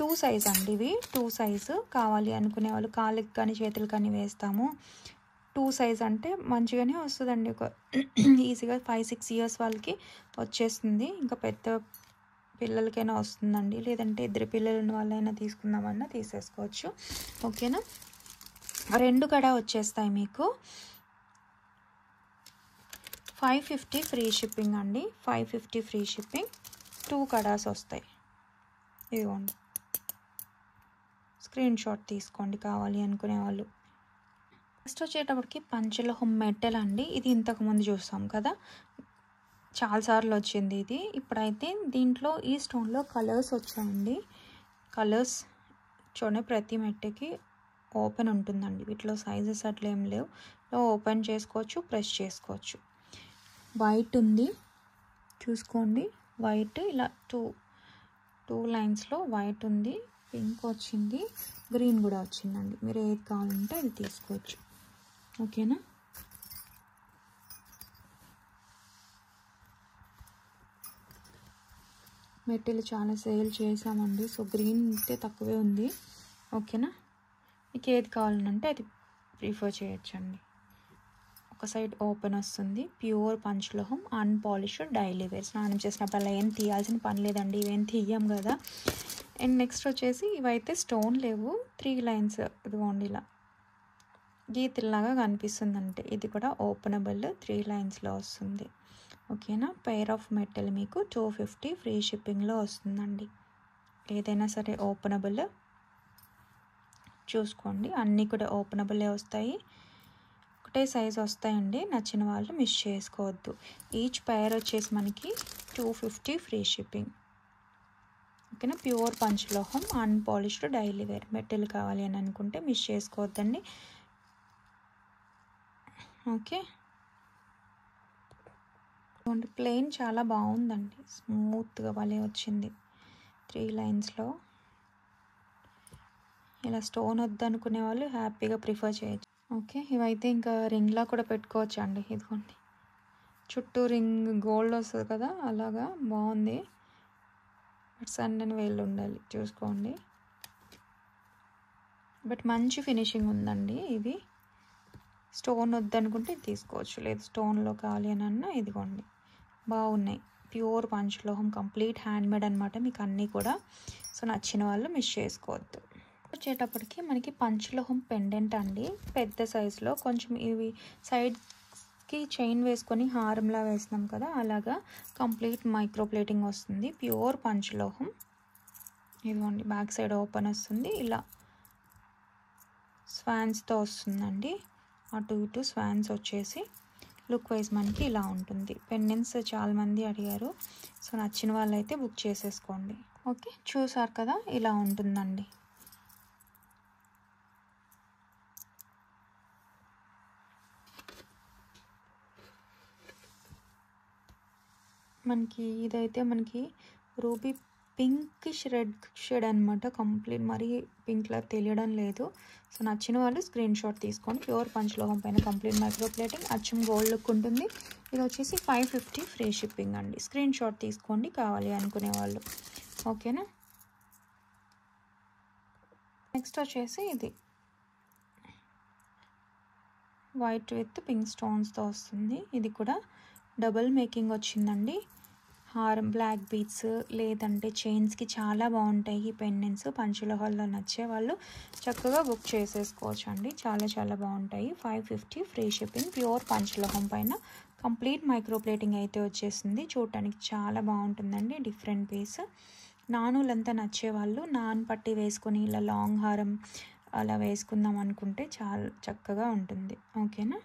2 సైజ్ అండి ఇవి, 2 సైజు. కావాలి అనుకునే వాళ్ళు కాళ్ళకి కానీ చేతులు కానీ వేస్తాము. 2 సైజ్ అంటే మంచిగానే వస్తుందండి, ఒక ఈజీగా 5-6 years వాళ్ళకి వచ్చేస్తుంది. ఇంకా పెద్ద పిల్లలకైనా వస్తుందండి, లేదంటే 2 పిల్లలు ఉన్న వాళ్ళైనా తీసుకుందామన్నా తీసేసుకోవచ్చు. ఓకేనా. 2 కూడా వచ్చేస్తాయి మీకు. 550 ఫ్రీ షిప్పింగ్ అండి, 550 ఫ్రీ షిప్పింగ్, 2 కడాస్ వస్తాయి. ఇదిగోండి, స్క్రీన్ షాట్ తీసుకోండి కావాలి అనుకునే వాళ్ళు. నెక్స్ట్ వచ్చేటప్పటికి పంచలోహం మెటల్ అండి. ఇది ఇంతకుముందు చూసాం కదా, చాలాసార్లు వచ్చింది ఇది. ఇప్పుడైతే దీంట్లో ఈ స్టోన్లో కలర్స్ వచ్చాయండి. కలర్స్ చూడండి, ప్రతి మెట్టకి ఓపెన్ ఉంటుందండి. వీటిలో సైజెస్ అట్లా ఏం లేవు, ఓపెన్ చేసుకోవచ్చు, ప్రెస్ చేసుకోవచ్చు. వైట్ ఉంది, చూసుకోండి. వైట్ ఇలా టూ లైన్స్లో వైట్ ఉంది, పింక్ వచ్చింది, గ్రీన్ కూడా వచ్చిందండి. మీరు ఏది కావాలంటే అది తీసుకోవచ్చు. ఓకేనా. మెటీరియల్ చాలా సేల్ చేసామండి, సో గ్రీన్ అయితే తక్కువే ఉంది. ఓకేనా. మీకు ఏది కావాలంటే అది ప్రిఫర్ చేయొచ్చండి. ఒక సైడ్ ఓపెన్ వస్తుంది, ప్యూర్ పంచలోహం, అన్పాలిష్డ్ డైలీ వేర్. స్నానం చేసినప్పుడు అలా ఏం తీయాల్సిన పని లేదండి, ఇవేం తీయం కదా. అండ్ నెక్స్ట్ వచ్చేసి ఇవైతే స్టోన్ లేవు, 3 లైన్స్ ఇదిగోండి ఇలా గీతల్లాగా కనిపిస్తుందంటే. ఇది కూడా ఓపెనబుల్, 3 లైన్స్లో వస్తుంది. ఓకేనా. పెయిర్ ఆఫ్ మెటల్ మీకు 250 ఫ్రీ షిప్పింగ్లో వస్తుందండి. ఏదైనా సరే ఓపెనబుల్, చూసుకోండి. అన్నీ కూడా ఓపెనబులే వస్తాయి, ఒకటే సైజ్ వస్తాయండి. నచ్చిన వాళ్ళు మిస్ చేసుకోవద్దు. ఈచ్ పెయిర్ వచ్చేసి మనకి 250 ఫ్రీ షిప్పింగ్. ఓకేనా. ప్యూర్ పంచలోహం, అన్పాలిష్డ్ డైలీ వేర్ మెటల్ కావాలి అని అనుకుంటే మిస్ చేసుకోవద్దండి. ఓకే, ప్లెయిన్ చాలా బాగుందండి, స్మూత్గా భలే వచ్చింది. 3 లైన్స్లో ఇలా స్టోన్ వద్దనుకునే వాళ్ళు హ్యాపీగా ప్రిఫర్ చేయొచ్చు. ఓకే, ఇవైతే ఇంకా రింగ్లా కూడా పెట్టుకోవచ్చు అండి. ఇదిగోండి, చుట్టూ రింగ్ గోల్డ్ వస్తుంది కదా, అలాగా బాగుంది. బట్ సన్నని వేళ్ళు ఉండాలి, చూసుకోండి. బట్ మంచి ఫినిషింగ్ ఉందండి. ఇవి స్టోన్ వద్దనుకుంటే తీసుకోవచ్చు, లేదు స్టోన్లో కావాలి అని అన్నా ఇదిగోండి, బాగున్నాయి. ప్యూర్ పంచలోహం, కంప్లీట్ హ్యాండ్మేడ్ అనమాట మీకు అన్నీ కూడా. సో నచ్చిన వాళ్ళు మిస్ చేసుకోవద్దు. వచ్చేటప్పటికి మనకి పంచలోహం పెండెంట్ అండి, పెద్ద సైజులో. కొంచెం ఇవి సైడ్కి చైన్ వేసుకొని హారంలా వేసినాం కదా, అలాగా కంప్లీట్ మైక్రో ప్లేటింగ్ వస్తుంది. ప్యూర్ పంచలోహం. ఇదిగోండి, బ్యాక్ సైడ్ ఓపెన్ వస్తుంది, ఇలా స్వాన్స్తో వస్తుందండి. అటు ఇటు స్వాన్స్ వచ్చేసి లుక్ వైజ్ మనకి ఇలా ఉంటుంది. పెండెంట్స్ చాలామంది అడిగారు, సో నచ్చిన వాళ్ళైతే బుక్ చేసేసుకోండి. ఓకే, చూసారు కదా, ఇలా ఉంటుందండి. మనకి ఇదైతే మనకి రూబీ పింకిష్ రెడ్ షేడ్ అనమాట, కంప్లీట్ మరీ పింక్లా తెలియడం లేదు. సో నచ్చిన వాళ్ళు స్క్రీన్ షాట్ తీసుకోండి. ప్యూర్ పంచలోహం పైన కంప్లీట్ మైక్రో ప్లేటింగ్, అచ్చం గోల్డ్ లుక్ ఉంటుంది. ఇది వచ్చేసి 550 ఫ్రీ షిప్పింగ్ అండి. స్క్రీన్ షాట్ తీసుకోండి కావాలి అనుకునే వాళ్ళు, ఓకేనా. నెక్స్ట్ వచ్చేసి ఇది వైట్ విత్ పింక్ స్టోన్స్తో వస్తుంది. ఇది కూడా డబుల్ మేకింగ్ వచ్చిందండి. హారం, బ్లాక్ బీడ్స్ లేదంటే చైన్స్కి చాలా బాగుంటాయి ఈ పెండెంట్స్. పంచలోహాల్లో నచ్చే వాళ్ళు చక్కగా బుక్ చేసేసుకోవచ్చు అండి, చాలా చాలా బాగుంటాయి. 550 ఫ్రీ షిప్పింగ్, ప్యూర్ పంచలోహం పైన కంప్లీట్ మైక్రో ప్లేటింగ్ అయితే వచ్చేసింది. చూడటానికి చాలా బాగుంటుందండి, డిఫరెంట్ పీస్. నానులంతా నచ్చేవాళ్ళు నాన్ పట్టి వేసుకొని ఇలా లాంగ్ హారం అలా వేసుకుందాం అనుకుంటే చాలా చక్కగా ఉంటుంది, ఓకేనా.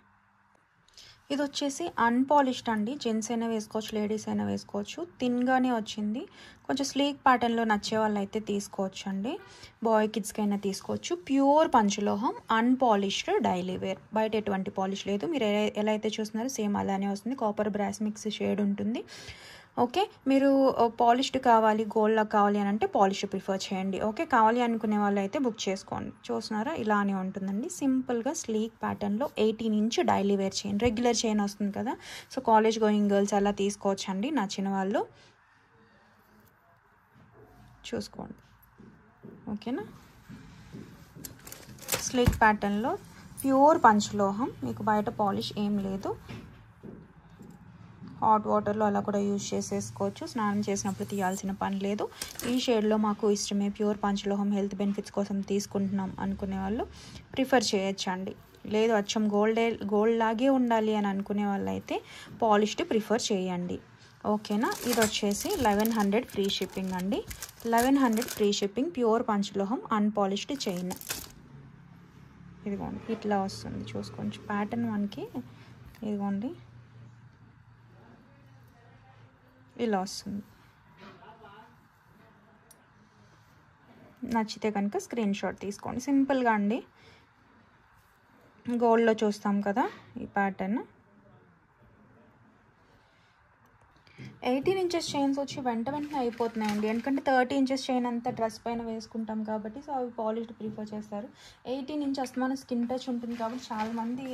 ఇది వచ్చేసి అన్పాలిష్డ్ అండి, జెంట్స్ అయినా వేసుకోవచ్చు, లేడీస్ అయినా వేసుకోవచ్చు. థిన్గానే వచ్చింది. కొంచెం స్లీక్ ప్యాటర్న్లో నచ్చే వాళ్ళు అయితే తీసుకోవచ్చు అండి. బాయ్ కిడ్స్కి అయినా తీసుకోవచ్చు. ప్యూర్ పంచలోహం, అన్పాలిష్డ్, డైలీ వేర్. బయట ఎటువంటి పాలిష్ లేదు, మీరు ఎలా అయితే చూస్తున్నారో సేమ్ అలానే వస్తుంది. కాపర్ బ్రాస్ మిక్స్ షేడ్ ఉంటుంది. ఓకే, మీరు పాలిష్డ్ కావాలి, గోల్డ్లా కావాలి అని అంటే పాలిష్డ్ ప్రిఫర్ చేయండి. ఓకే, కావాలి అనుకునే వాళ్ళు అయితే బుక్ చేసుకోండి. చూస్తున్నారా, ఇలానే ఉంటుందండి. సింపుల్గా స్లీక్ ప్యాటర్న్లో 18 inch daily wear chain, regular chain వస్తుంది కదా, సో కాలేజ్ గోయింగ్ గర్ల్స్ అలా తీసుకోవచ్చు అండి, నచ్చిన వాళ్ళు చూసుకోండి, ఓకేనా. స్లీక్ ప్యాటర్న్లో ప్యూర్ పంచలోహం, మీకు బయట పాలిష్ ఏం లేదు. హాట్ వాటర్లో అలా కూడా యూజ్ చేసేసుకోవచ్చు, స్నానం చేసినప్పుడు తీయాల్సిన పని లేదు. ఈ షేడ్లో మాకు ఇష్టమే, ప్యూర్ పంచలోహం, హెల్త్ బెనిఫిట్స్ కోసం తీసుకుంటున్నాం అనుకునే వాళ్ళు ప్రిఫర్ చేయొచ్చు అండి. లేదు అచ్చం గోల్డ్ లాగే ఉండాలి అని అనుకునే వాళ్ళు అయితే పాలిష్డ్ ప్రిఫర్ చేయండి, ఓకేనా. ఇది వచ్చేసి 1100 ఫ్రీ షిప్పింగ్ అండి. 1100 ఫ్రీ షిప్పింగ్, ప్యూర్ పంచలోహం, అన్పాలిష్డ్ చైన్. ఇదిగోండి, ఇట్లా వస్తుంది చూసుకోండి ప్యాటర్న్ మనకి. ఇదిగోండి, ఇలా వస్తుంది. నచ్చితే కనుక స్క్రీన్ షాట్ తీసుకోండి. సింపుల్గా అండి, గోల్డ్లో చూస్తాం కదా ఈ ప్యాటర్న్. 18 ఇంచెస్ చైన్స్ వచ్చి వెంటనే అయిపోతున్నాయండి, ఎందుకంటే 30 ఇంచెస్ చైన్ అంతా డ్రెస్ పైన వేసుకుంటాం కాబట్టి, సో అవి పాలిష్డ్ ప్రిఫర్ చేస్తారు. 18 ఇంచ్ అస్తమానం స్కిన్ టచ్ ఉంటుంది కాబట్టి చాలామంది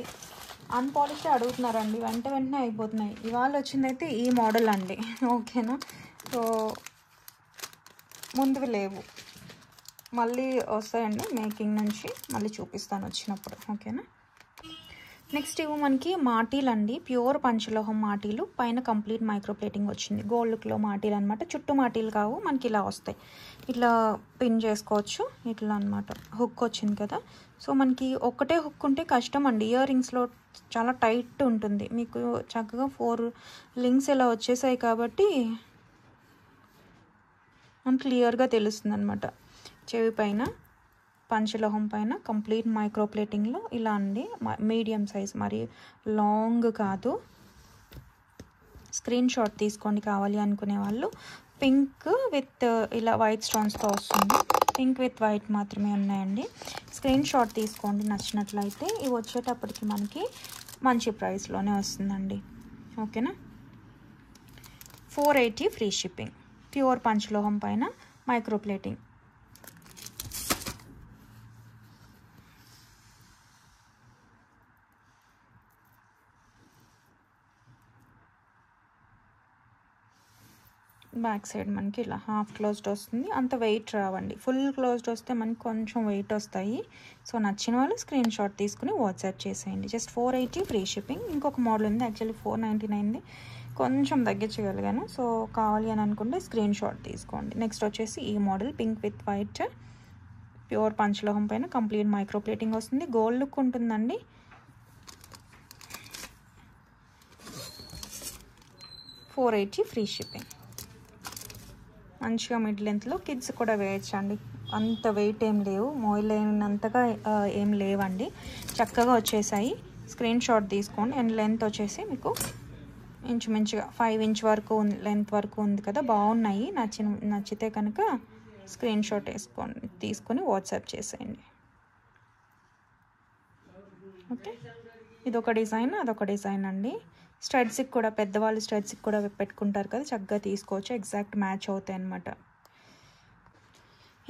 అన్పాలిష్డ్ అడుగుతున్నారండి, వెంటనే అయిపోతున్నాయి. ఇవాళ వచ్చిందైతే ఈ మోడల్ అండి, ఓకేనా. సో ముందువి లేవు, మళ్ళీ వస్తాయండి మేకింగ్ నుంచి, మళ్ళీ చూపిస్తాను వచ్చినప్పుడు, ఓకేనా. నెక్స్ట్ ఇవి మనకి మాటీలు అండి, ప్యూర్ పంచలోహం మాటీలు, పైన కంప్లీట్ మైక్రో ప్లేటింగ్ వచ్చింది. గోల్డ్ లుక్లో మాటీలు అనమాట, చుట్టూ మాటీలు కావు మనకి, ఇలా వస్తాయి. ఇట్లా పిన్ చేసుకోవచ్చు, ఇట్లా అనమాట. హుక్ వచ్చింది కదా, సో మనకి ఒక్కటే హుక్ ఉంటే కష్టం అండి, ఇయర్ రింగ్స్లో చాలా టైట్ ఉంటుంది. మీకు చక్కగా 4 లింక్స్ ఇలా వచ్చేసాయి కాబట్టి మనకు క్లియర్గా తెలుస్తుంది అనమాట. చెవి పైన పంచలోహం పైన కంప్లీట్ మైక్రో ప్లేటింగ్లో ఇలా అండి, మీడియం సైజ్, మరి లాంగ్ కాదు. స్క్రీన్ షాట్ తీసుకోండి కావాలి అనుకునే వాళ్ళు. పింక్ విత్ ఇలా వైట్ స్టోన్స్తో వస్తుంది, పింక్ విత్ వైట్ మాత్రమే ఉన్నాయండి. స్క్రీన్ షాట్ తీసుకోండి నచ్చినట్లయితే. ఇవి వచ్చేటప్పటికి మనకి మంచి ప్రైస్లోనే వస్తుందండి. ఓకేనా. 480 ఫ్రీ షిప్పింగ్. ప్యూర్ పంచలోహం పైన మైక్రో ప్లేటింగ్. బ్యాక్ సైడ్ మనకి ఇలా హాఫ్ క్లోజ్డ్ వస్తుంది. అంత వెయిట్ రావండి. ఫుల్ క్లోజ్డ్ వస్తే మనకి కొంచెం వెయిట్ వస్తాయి. సో నచ్చిన వాళ్ళు స్క్రీన్ షాట్ తీసుకుని వాట్సాప్ చేసేయండి. Just 480 free shipping. ఇంకొక మోడల్ ఉంది, యాక్చువల్లీ 499ది కొంచెం తగ్గించగలిగాను. సో కావాలి అని అనుకుంటే స్క్రీన్ షాట్ తీసుకోండి. నెక్స్ట్ వచ్చేసి ఈ model pink with white pure పంచలోహం పైన కంప్లీట్ మైక్రో ప్లేటింగ్ వస్తుంది. గోల్డ్ లుక్ ఉంటుందండి. 480 ఫ్రీ షిప్పింగ్. మంచిగా మిడ్ లెంత్లో కిడ్స్ కూడా వేయచ్చండి. అంత వెయిట్ ఏం లేవు, మోయలేనంతగా ఏం లేవండి. చక్కగా వచ్చేసాయి. స్క్రీన్ షాట్ తీసుకోండి. అండ్ లెంత్ వచ్చేసి మీకు ఇంచుమించుగా 5 ఇంచ్ వరకు లెంత్ వరకు ఉంది కదా, బాగున్నాయి. నచ్చితే కనుక స్క్రీన్ షాట్ తీసుకొని వాట్సాప్ చేసేయండి. ఓకే, ఇదొక డిజైన్, అదొక డిజైన్ అండి. స్టడ్స్కి కూడా పెద్దవాళ్ళు స్టడ్స్కి కూడా పెట్టుకుంటారు కదా, చక్కగా తీసుకోవచ్చు. ఎగ్జాక్ట్ మ్యాచ్ అవుతాయి అన్నమాట.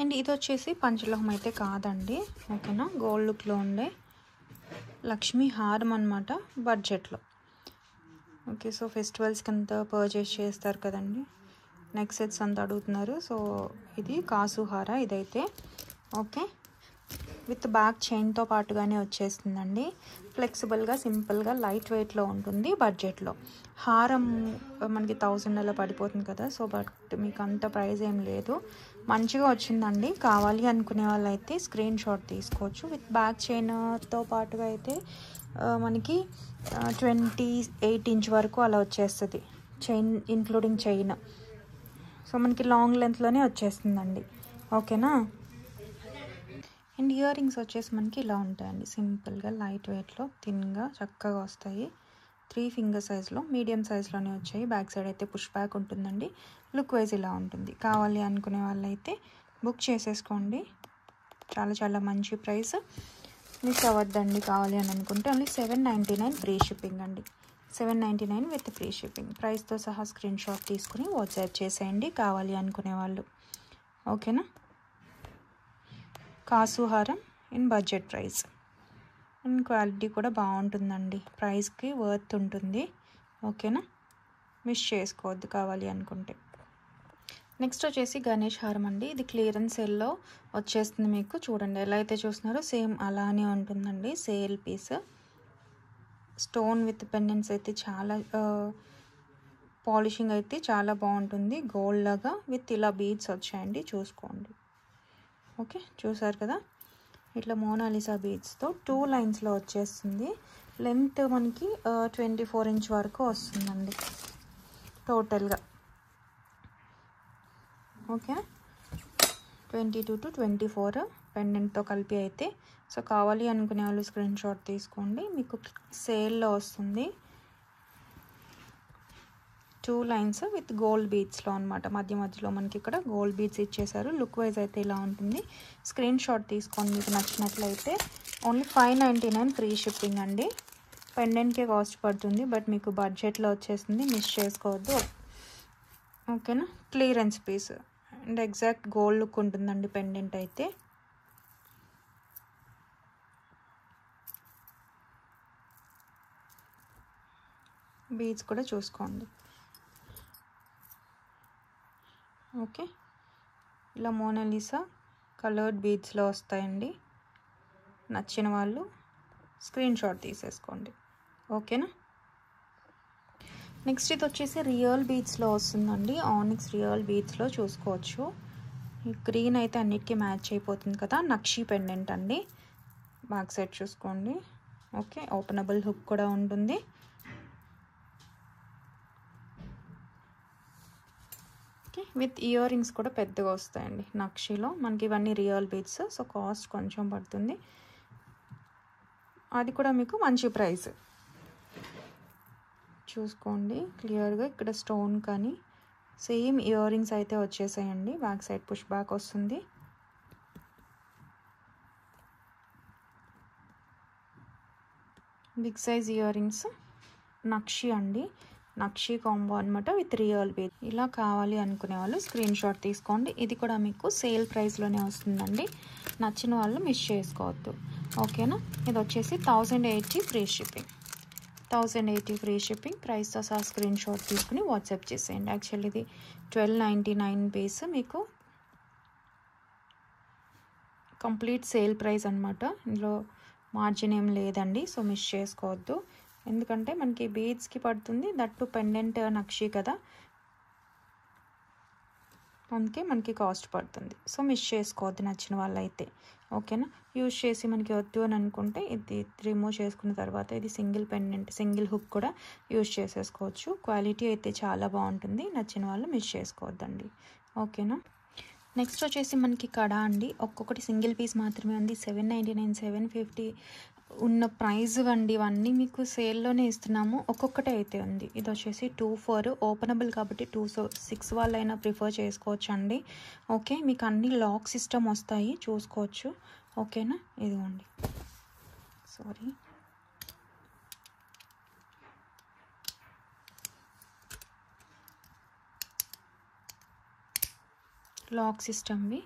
అండ్ ఇది వచ్చేసి పంచలోహం అయితే కాదండి. ఓకేనా, గోల్డ్ లుక్లో ఉండే లక్ష్మీ హారం అనమాట, బడ్జెట్లో. ఓకే, సో ఫెస్టివల్స్కి అంతా పర్చేస్ చేస్తారు కదండి, నెక్ సెట్స్ అంతా అడుగుతున్నారు. సో ఇది కాసు హార ఇదైతే. ఓకే, విత్ బ్యాక్ చైన్తో పాటుగానే వచ్చేస్తుందండి. ఫ్లెక్సిబుల్గా, సింపుల్గా, లైట్ వెయిట్లో ఉంటుంది బడ్జెట్లో. హారం మనకి 1000 అలా పడిపోతుంది కదా, సో బట్ మీకు అంత ప్రైస్ ఏం లేదు. మంచిగా వచ్చిందండి. కావాలి అనుకునే వాళ్ళు అయితే స్క్రీన్ షాట్ తీసుకోవచ్చు. విత్ బ్యాక్ చైన్తో పాటుగా అయితే మనకి 28 ఇంచ్ వరకు అలా వచ్చేస్తుంది చైన్, ఇంక్లూడింగ్ చైన్. సో మనకి లాంగ్ లెంత్లోనే వచ్చేస్తుందండి. ఓకేనా. అండ్ ఇయర్ రింగ్స్ వచ్చేసి మనకి ఇలా ఉంటాయండి, సింపుల్గా లైట్ వెయిట్లో థిన్గా చక్కగా వస్తాయి. 3 ఫింగర్ సైజ్లో, మీడియం సైజ్లోనే వచ్చాయి. బ్యాక్ సైడ్ అయితే పుష్ బ్యాక్ ఉంటుందండి. లుక్ వైజ్ ఇలా ఉంటుంది. కావాలి అనుకునే వాళ్ళైతే బుక్ చేసేసుకోండి. చాలా చాలా మంచి ప్రైస్, మిస్ అవ్వద్దండి. కావాలి అని అనుకుంటే ఓన్లీ 799 ఫ్రీ షిప్పింగ్ అండి. 799 విత్ ఫ్రీ షిప్పింగ్. ప్రైస్తో సహా స్క్రీన్ షాట్ తీసుకుని వాట్సాప్ చేసేయండి కావాలి అనుకునే వాళ్ళు. ఓకేనా. కాసు హారం in budget price. And quality కూడా బాగుంటుందండి, ప్రైస్కి వర్త్ ఉంటుంది. ఓకేనా, మిస్ చేసుకోవద్దు కావాలి అనుకుంటే. నెక్స్ట్ వచ్చేసి గణేష్ హారం అండి. ఇది క్లియరెన్స్ సేల్లో వచ్చేస్తుంది మీకు. చూడండి ఎలా అయితే చూస్తున్నారో సేమ్ అలానే ఉంటుందండి. Sale piece, stone with pendants అయితే చాలా పాలిషింగ్ అయితే చాలా బాగుంటుంది. గోల్డ్ లాగా విత్ ఇలా బీడ్స్ వచ్చాయండి, చూసుకోండి. ఓకే, చూసారు కదా, ఇట్లా మోనాలిసా బీడ్స్తో 2 లైన్స్లో వచ్చేస్తుంది. లెంత్ మనకి 24 ఇంచ్ వరకు వస్తుందండి టోటల్గా. ఓకే, 22 to 24 పెండెంట్తో కలిపి అయితే. సో కావాలి అనుకునే వాళ్ళు స్క్రీన్ షాట్ తీసుకోండి. మీకు సేల్లో వస్తుంది. 2 లైన్స్ విత్ గోల్డ్ బీడ్స్లో అనమాట. మధ్య మధ్యలో మనకి ఇక్కడ గోల్డ్ బీడ్స్ ఇచ్చేసారు. లుక్ వైజ్ అయితే ఇలా ఉంటుంది. స్క్రీన్ షాట్ తీసుకోండి మీకు నచ్చినట్లయితే. ఓన్లీ 599 ఫ్రీ షిప్పింగ్ అండి. పెండెంట్కే కాస్ట్ పడుతుంది, బట్ మీకు బడ్జెట్లో వచ్చేస్తుంది, మిస్ చేసుకోవద్దు. ఓకేనా. Clearance piece and exact gold look ఉంటుందండి పెండెంట్ అయితే. బీడ్స్ కూడా చూసుకోండి. ఓకే, ఇలా మోనాలిసా కలర్డ్ బీడ్స్లో వస్తాయండి. నచ్చిన వాళ్ళు స్క్రీన్ షాట్ తీసేసుకోండి. ఓకేనా. నెక్స్ట్ ఇది వచ్చేసి రియల్ బీడ్స్లో వస్తుందండి. ఆనిక్స్ రియల్ బీడ్స్లో చూసుకోవచ్చు. ఈ గ్రీన్ అయితే అన్నిటికీ మ్యాచ్ అయిపోతుంది కదా. నక్షి పెండెంట్ అండి. బ్యాక్ సైడ్ చూసుకోండి. ఓకే, ఓపెనబుల్ హుక్ కూడా ఉంటుంది. ఓకే, విత్ ఇయర్ రింగ్స్ కూడా పెద్దగా వస్తాయండి నక్షిలో. మనకి ఇవన్నీ రియల్ బీడ్స్, సో కాస్ట్ కొంచెం పడుతుంది. అది కూడా మీకు మంచి ప్రైస్. చూసుకోండి క్లియర్గా. ఇక్కడ స్టోన్ కానీ సేమ్ ఇయర్ రింగ్స్ అయితే వచ్చేసాయండి. బ్యాక్ సైడ్ పుష్ బ్యాక్ వస్తుంది. బిగ్ సైజ్ ఇయర్ రింగ్స్ నక్షి అండి, నక్షి కాంబో అనమాట విత్ రియల్ బీడ్. ఇలా కావాలి అనుకునే వాళ్ళు స్క్రీన్ షాట్ తీసుకోండి. ఇది కూడా మీకు సేల్ ప్రైస్లోనే వస్తుందండి. నచ్చిన వాళ్ళు మిస్ చేసుకోవద్దు, ఓకేనా. ఇది వచ్చేసి 1080 ఫ్రీ షిప్పింగ్. 1080 ఫ్రీ షిప్పింగ్ ప్రైస్తో సహా స్క్రీన్ షాట్ తీసుకుని వాట్సాప్ చేసేయండి. యాక్చువల్లీ ఇది 1299 పీస్, మీకు కంప్లీట్ సేల్ ప్రైస్ అనమాట. ఇందులో మార్జిన్ ఏం లేదండి, సో మిస్ చేసుకోవద్దు. ఎందుకంటే మనకి బీడ్స్కి పడుతుంది, దట్టు పెండెంట్ నక్షి కదా, అందుకే మనకి కాస్ట్ పడుతుంది. సో మిస్ చేసుకోవద్దు నచ్చిన వాళ్ళైతే, ఓకేనా. యూజ్ చేసి మనకి వద్దు అని అనుకుంటే ఇది రిమూవ్ చేసుకున్న తర్వాత ఇది సింగిల్ పెండెంట్, సింగిల్ హుక్ కూడా యూజ్ చేసేసుకోవచ్చు. క్వాలిటీ అయితే చాలా బాగుంటుంది. నచ్చిన వాళ్ళు మిస్ చేసుకోవద్దండి, ఓకేనా. నెక్స్ట్ వచ్చేసి మనకి కడ అండి. ఒక్కొక్కటి సింగిల్ పీస్ మాత్రమే ఉంది. 799, 750 ఉన్న ప్రైస్ అండి. ఇవన్నీ మీకు సేల్లోనే ఇస్తున్నాము. ఒక్కొక్కటే అయితే ఉంది. ఇది వచ్చేసి 24 ఓపెనబుల్ కాబట్టి 26 వాళ్ళైనా ప్రిఫర్ చేసుకోవచ్చు అండి, ఓకే. మీకు అన్ని లాక్ సిస్టమ్ వస్తాయి, చూసుకోవచ్చు, ఓకేనా. ఇదిగోండి, సారీ, లాక్ సిస్టమ్వి.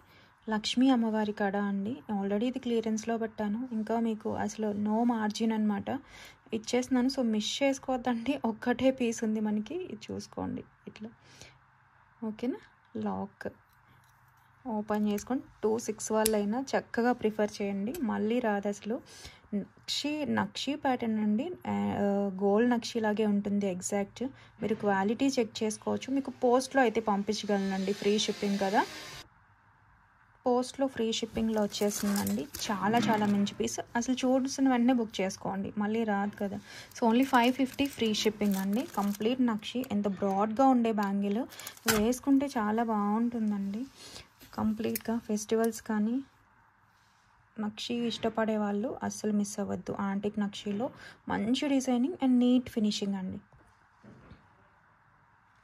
లక్ష్మీ అమ్మవారి కడ అండి. ఆల్రెడీ ఇది క్లియరెన్స్లో పెట్టాను, ఇంకా మీకు అసలు నో మార్జిన్ అనమాట ఇచ్చేస్తున్నాను. సో మిస్ చేసుకోవద్దండి. ఒక్కటే పీస్ ఉంది మనకి, ఇది చూసుకోండి ఇట్లా, ఓకేనా. లాక్ ఓపెన్ చేసుకొని 26 వాళ్ళైనా చక్కగా ప్రిఫర్ చేయండి. మళ్ళీ రాదు అసలు. నక్షి ప్యాటర్న్ అండి, గోల్డ్ నక్షి లాగే ఉంటుంది ఎగ్జాక్ట్. మీరు క్వాలిటీ చెక్ చేసుకోవచ్చు. మీకు పోస్ట్లో అయితే పంపించగలనండి, ఫ్రీ షిప్పింగ్ కదా. పోస్ట్లో ఫ్రీ షిప్పింగ్లో వచ్చేసిందండి. చాలా చాలా మంచి పీస్. అసలు చూసిన వెంటనే బుక్ చేసుకోండి, మళ్ళీ రాదు కదా. సో ఓన్లీ 550 ఫ్రీ షిప్పింగ్ అండి. కంప్లీట్ నక్షి, ఎంత బ్రాడ్గా ఉండే బ్యాంగిల్, వేసుకుంటే చాలా బాగుంటుందండి. కంప్లీట్గా ఫెస్టివల్స్ కానీ నక్షి ఇష్టపడే వాళ్ళు అస్సలు మిస్ అవ్వద్దు. యాంటిక్ నక్షిలో మంచి డిజైనింగ్ అండ్ నీట్ ఫినిషింగ్ అండి,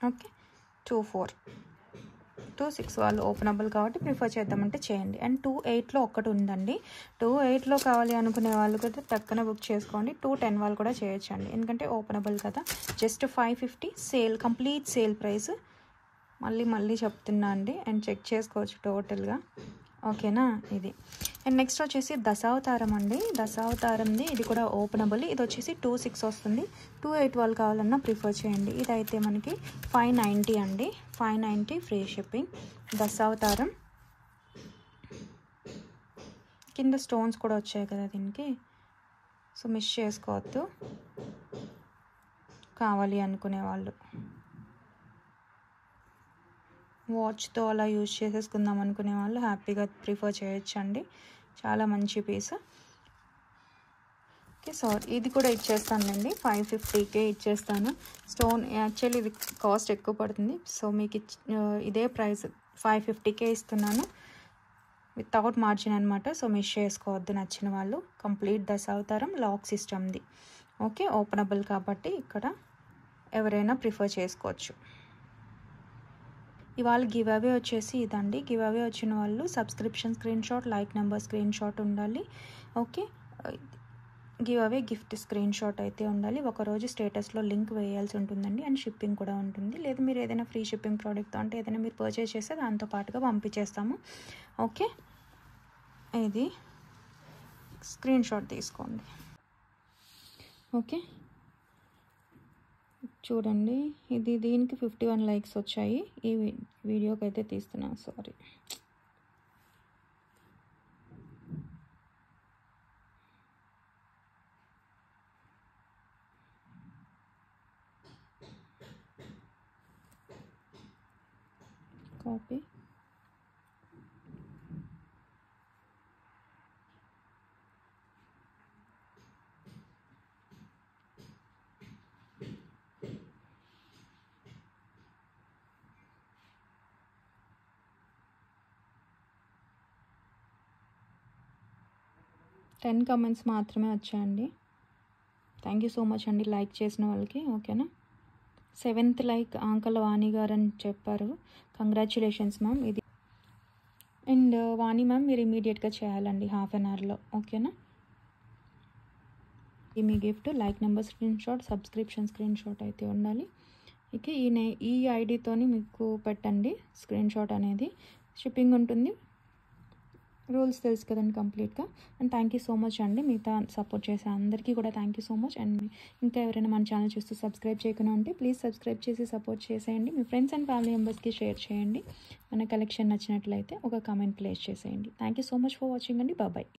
ఓకే. 24-26 వాళ్ళు ఓపెనబుల్ కాబట్టి ప్రిఫర్ చేద్దామంటే చేయండి. అండ్ 28లో ఒక్కటి ఉందండి. 28లో కావాలి అనుకునే వాళ్ళు కూడా టక్కన బుక్ చేసుకోండి. 210 వాళ్ళు కూడా చేయొచ్చండి, ఎందుకంటే ఓపెనబుల్ కదా. Just 550 sale, complete sale price. మళ్ళీ చెప్తున్నా అండి, అండ్ చెక్ చేసుకోవచ్చు టోటల్గా, ఓకేనా. ఇది అండ్ నెక్స్ట్ వచ్చేసి దశావతారం అండి. దశావతారంది ఇది కూడా ఓపెనబుల్. ఇది వచ్చేసి 26 వస్తుంది. 28 వాళ్ళు కావాలన్నా ప్రిఫర్ చేయండి. ఇదైతే మనకి 590 అండి, 590 ఫ్రీ షిప్పింగ్. దశావతారం కింద స్టోన్స్ కూడా వచ్చాయి కదా దీనికి, సో మిస్ చేసుకోవద్దు కావాలి అనుకునే వాళ్ళు. వాచ్తో అలా యూజ్ చేసేసుకుందాం అనుకునే వాళ్ళు హ్యాపీగా ప్రిఫర్ చేయొచ్చండి. చాలా మంచి పీస్, ఓకే. సారీ, ఇది కూడా ఇచ్చేస్తానండి, 550కే ఇచ్చేస్తాను. స్టోన్ యాక్చువల్లీ ఇది కాస్ట్ ఎక్కువ పడుతుంది, సో మీకు ఇదే ప్రైస్ 550కే ఇస్తున్నాను, వితౌట్ మార్జిన్ అనమాట. సో మిస్ చేసుకోవద్దు నచ్చిన వాళ్ళు. కంప్లీట్ దశావతారం లాక్ సిస్టమ్ది, ఓకే. ఓపెనబుల్ కాబట్టి ఇక్కడ ఎవరైనా ప్రిఫర్ చేసుకోవచ్చు. ఇవాళ గివ్ అవే వచ్చేసి ఇదండి. గివ్ అవే వచ్చిన వాళ్ళు subscription screen shot, like number screen shot ఉండాలి, okay. Give away gift screen shot అయితే ఉండాలి. ఒకరోజు స్టేటస్లో లింక్ వేయాల్సి ఉంటుందండి, అండ్ షిప్పింగ్ కూడా ఉంటుంది. లేదా మీరు ఏదైనా ఫ్రీ షిప్పింగ్ ప్రోడక్ట్ అంటే ఏదైనా మీరు పర్చేస్ చేస్తే దాంతో పాటుగా పంపించేస్తాము, ఓకే. ఇది స్క్రీన్ షాట్ తీసుకోండి, ఓకే. చూడండి, ఇది దీనికి 51 లైక్స్ వచ్చాయి. ఈ వీడియోకి అయితే తీస్తున్నాను, సారీ. కాపీ, టెన్ కామెంట్స్ మాత్రమే వచ్చాయండి. థ్యాంక్ యూ సో మచ్ అండి లైక్ చేసిన వాళ్ళకి, ఓకేనా. 7th లైక్ ఆంకల వాణి గారు అని చెప్పారు. Congratulations ma'am. ఇది అండ్ వాణి మ్యామ్ మీరు ఇమీడియట్గా చేయాలండి, హాఫ్ అన్ అవర్లో, ఓకేనా. మీ gift like number screen shot, subscription screen shot అయితే ఉండాలి. ఇక ఈ ఐడితోని మీకు పెట్టండి స్క్రీన్ షాట్ అనేది. షిప్పింగ్ ఉంటుంది. రూల్స్ తెలుసు కదండి కంప్లీట్గా. And thank you so much అండి. మిగతా సపోర్ట్ చేసే అందరికీ కూడా thank you so much. And ఇంకా ఎవరైనా మన ఛానల్ చూస్తూ సబ్స్క్రైబ్ చేయకుండా ఉంటే ప్లీజ్ సబ్స్క్రైబ్ చేసి సపోర్ట్ చేసేయండి. మీ ఫ్రెండ్స్ అండ్ ఫ్యామిలీ మెంబర్స్కి షేర్ చేయండి. మన కలెక్షన్ నచ్చినట్లయితే ఒక కామెంట్ ప్లేస్ చేసేయండి. Thank you so much for watching అండి. బాయ్.